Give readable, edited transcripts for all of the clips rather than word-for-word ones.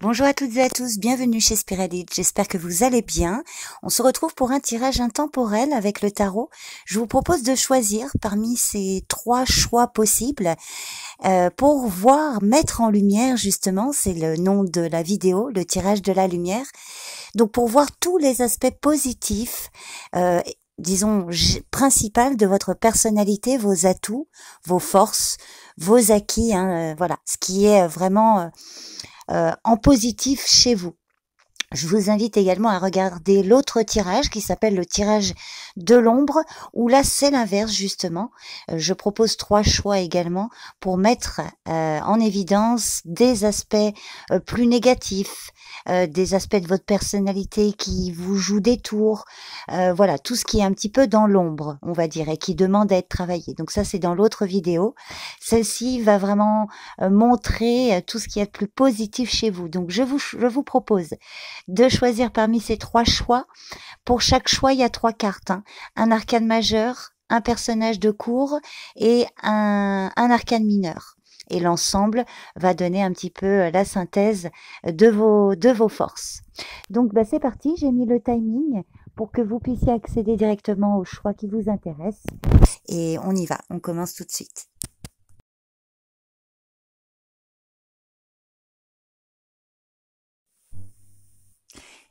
Bonjour à toutes et à tous, bienvenue chez Spiralite, j'espère que vous allez bien. On se retrouve pour un tirage intemporel avec le tarot. Je vous propose de choisir parmi ces 3 choix possibles pour voir mettre en lumière, justement, c'est le nom de la vidéo, le tirage de la lumière. Donc pour voir tous les aspects positifs, disons principal de votre personnalité, vos atouts, vos forces, vos acquis, voilà, ce qui est vraiment en positif chez vous. Je vous invite également à regarder l'autre tirage qui s'appelle le tirage de l'ombre, où là c'est l'inverse justement. Je propose 3 choix également pour mettre en évidence des aspects plus négatifs, des aspects de votre personnalité qui vous jouent des tours, voilà, tout ce qui est un petit peu dans l'ombre, on va dire, et qui demande à être travaillé. Donc ça c'est dans l'autre vidéo. Celle-ci va vraiment montrer tout ce qui est de plus positif chez vous. Donc je vous propose de choisir parmi ces 3 choix. Pour chaque choix, il y a 3 cartes. Un arcane majeur, un personnage de cour et un arcane mineur. Et l'ensemble va donner un petit peu la synthèse de vos forces. Donc c'est parti, j'ai mis le timing pour que vous puissiez accéder directement au choix qui vous intéresse. Et on y va, on commence tout de suite.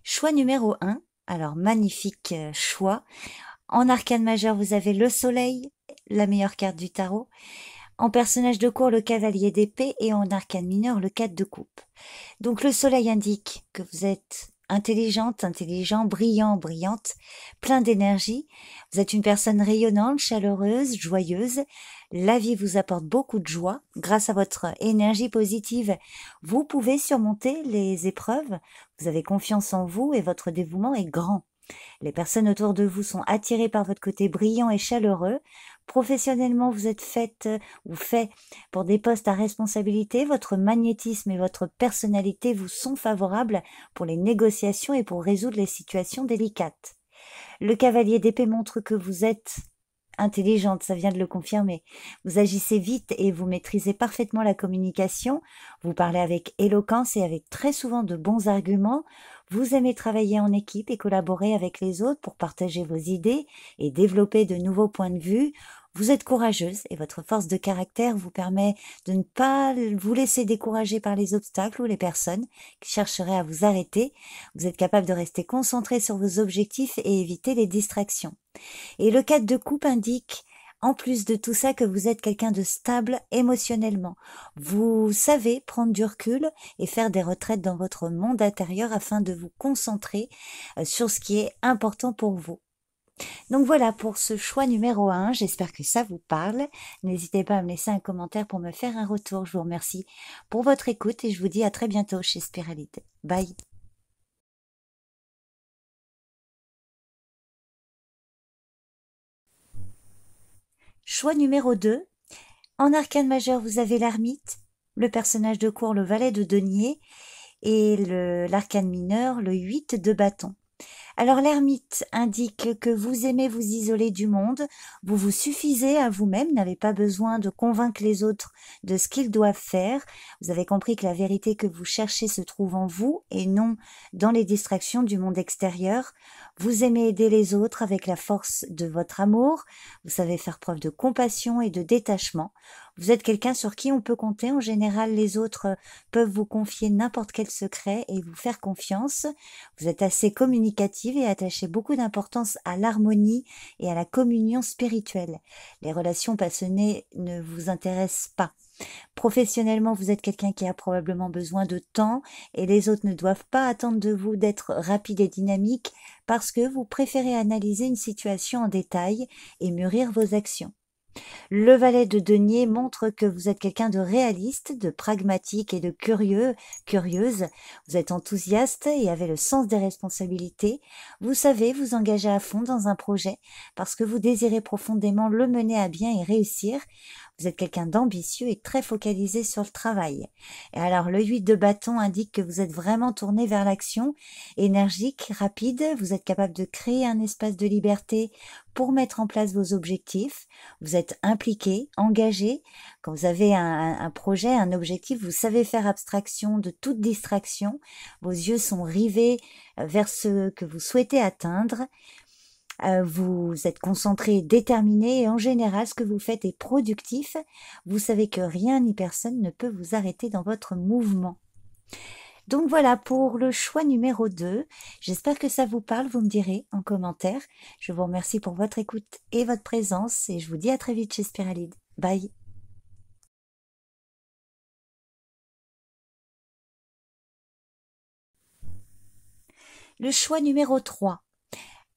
Choix numéro 1, alors magnifique choix. En arcane majeur, vous avez le soleil, la meilleure carte du tarot. En personnage de cour, le cavalier d'épée et en arcane mineur, le 4 de coupe. Donc le soleil indique que vous êtes intelligente, intelligent, brillant, brillante, plein d'énergie. Vous êtes une personne rayonnante, chaleureuse, joyeuse. La vie vous apporte beaucoup de joie. Grâce à votre énergie positive, vous pouvez surmonter les épreuves. Vous avez confiance en vous et votre dévouement est grand. Les personnes autour de vous sont attirées par votre côté brillant et chaleureux. Professionnellement, vous êtes fait pour des postes à responsabilité. Votre magnétisme et votre personnalité vous sont favorables pour les négociations et pour résoudre les situations délicates. Le cavalier d'épée montre que vous êtes intelligente, ça vient de le confirmer. Vous agissez vite et vous maîtrisez parfaitement la communication. Vous parlez avec éloquence et avec très souvent de bons arguments. Vous aimez travailler en équipe et collaborer avec les autres pour partager vos idées et développer de nouveaux points de vue. Vous êtes courageuse et votre force de caractère vous permet de ne pas vous laisser décourager par les obstacles ou les personnes qui chercheraient à vous arrêter. Vous êtes capable de rester concentré sur vos objectifs et éviter les distractions. Et le 4 de coupe indique, en plus de tout ça, que vous êtes quelqu'un de stable émotionnellement. Vous savez prendre du recul et faire des retraites dans votre monde intérieur afin de vous concentrer sur ce qui est important pour vous. Donc voilà pour ce choix numéro 1, j'espère que ça vous parle. N'hésitez pas à me laisser un commentaire pour me faire un retour. Je vous remercie pour votre écoute et je vous dis à très bientôt chez Spiralite. Bye. Choix numéro 2. En arcane majeur, vous avez l'ermite, le personnage de cour, le valet de denier, et l'arcane mineur, le 8 de bâton. Alors l'ermite indique que vous aimez vous isoler du monde, vous vous suffisez à vous-même, n'avez pas besoin de convaincre les autres de ce qu'ils doivent faire. Vous avez compris que la vérité que vous cherchez se trouve en vous et non dans les distractions du monde extérieur. Vous aimez aider les autres avec la force de votre amour, vous savez faire preuve de compassion et de détachement. Vous êtes quelqu'un sur qui on peut compter. En général, les autres peuvent vous confier n'importe quel secret et vous faire confiance. Vous êtes assez communicative et attachez beaucoup d'importance à l'harmonie et à la communion spirituelle. Les relations passionnées ne vous intéressent pas. Professionnellement, vous êtes quelqu'un qui a probablement besoin de temps et les autres ne doivent pas attendre de vous d'être rapide et dynamique parce que vous préférez analyser une situation en détail et mûrir vos actions. Le valet de denier montre que vous êtes quelqu'un de réaliste, de pragmatique et de curieuse. Vous êtes enthousiaste et avez le sens des responsabilités. Vous savez vous engager à fond dans un projet parce que vous désirez profondément le mener à bien et réussir. Vous êtes quelqu'un d'ambitieux et très focalisé sur le travail. Et alors, le 8 de bâton indique que vous êtes vraiment tourné vers l'action, énergique, rapide. Vous êtes capable de créer un espace de liberté pour mettre en place vos objectifs. Vous êtes impliqué, engagé. Quand vous avez un projet, un objectif, vous savez faire abstraction de toute distraction. Vos yeux sont rivés vers ce que vous souhaitez atteindre. Vous êtes concentré, déterminé et en général, ce que vous faites est productif. Vous savez que rien ni personne ne peut vous arrêter dans votre mouvement. Donc voilà pour le choix numéro 2. J'espère que ça vous parle, vous me direz en commentaire. Je vous remercie pour votre écoute et votre présence et je vous dis à très vite chez Spiralide. Bye. Le choix numéro 3.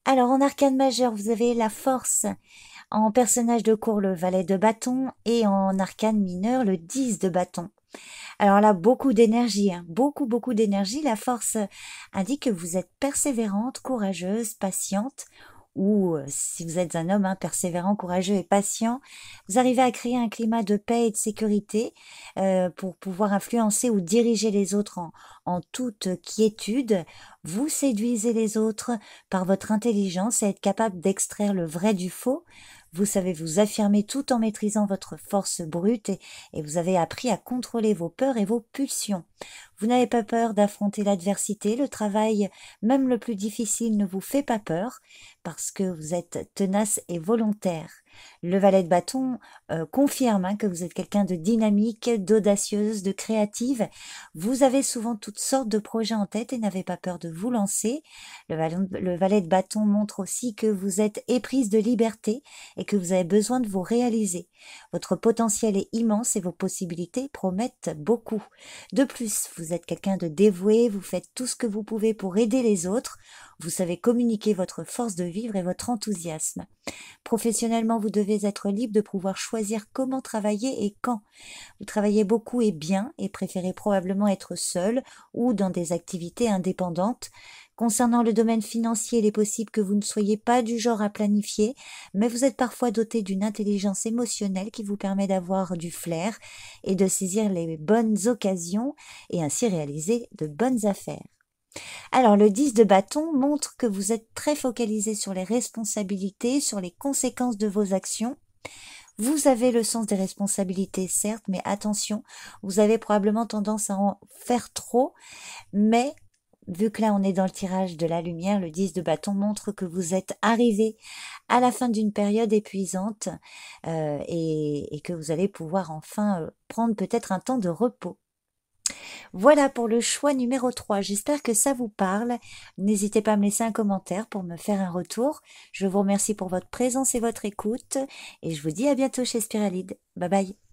Alors en arcane majeur, vous avez la force. En personnage de cour, le valet de bâton et en arcane mineur, le 10 de bâton. Alors là, beaucoup d'énergie, hein, beaucoup d'énergie. La force indique que vous êtes persévérante, courageuse, patiente, ou si vous êtes un homme, hein, persévérant, courageux et patient, vous arrivez à créer un climat de paix et de sécurité pour pouvoir influencer ou diriger les autres en toute quiétude. Vous séduisez les autres par votre intelligence et être capable d'extraire le vrai du faux. Vous savez vous affirmer tout en maîtrisant votre force brute et vous avez appris à contrôler vos peurs et vos pulsions. Vous n'avez pas peur d'affronter l'adversité, le travail, même le plus difficile, ne vous fait pas peur parce que vous êtes tenace et volontaire. Le valet de bâton confirme que vous êtes quelqu'un de dynamique, d'audacieuse, de créative. Vous avez souvent toutes sortes de projets en tête et n'avez pas peur de vous lancer. Le valet de bâton montre aussi que vous êtes éprise de liberté et que vous avez besoin de vous réaliser. Votre potentiel est immense et vos possibilités promettent beaucoup. De plus, vous êtes quelqu'un de dévoué, vous faites tout ce que vous pouvez pour aider les autres, vous savez communiquer votre force de vivre et votre enthousiasme. Professionnellement, vous devez être libre de pouvoir choisir comment travailler et quand. Vous travaillez beaucoup et bien et préférez probablement être seul ou dans des activités indépendantes. Concernant le domaine financier, il est possible que vous ne soyez pas du genre à planifier, mais vous êtes parfois doté d'une intelligence émotionnelle qui vous permet d'avoir du flair et de saisir les bonnes occasions et ainsi réaliser de bonnes affaires. Alors, le 10 de bâton montre que vous êtes très focalisé sur les responsabilités, sur les conséquences de vos actions. Vous avez le sens des responsabilités, certes, mais attention, vous avez probablement tendance à en faire trop, mais vu que là on est dans le tirage de la lumière, le 10 de bâton montre que vous êtes arrivé à la fin d'une période épuisante et que vous allez pouvoir enfin prendre peut-être un temps de repos. Voilà pour le choix numéro 3. J'espère que ça vous parle. N'hésitez pas à me laisser un commentaire pour me faire un retour. Je vous remercie pour votre présence et votre écoute et je vous dis à bientôt chez Spiralide. Bye bye.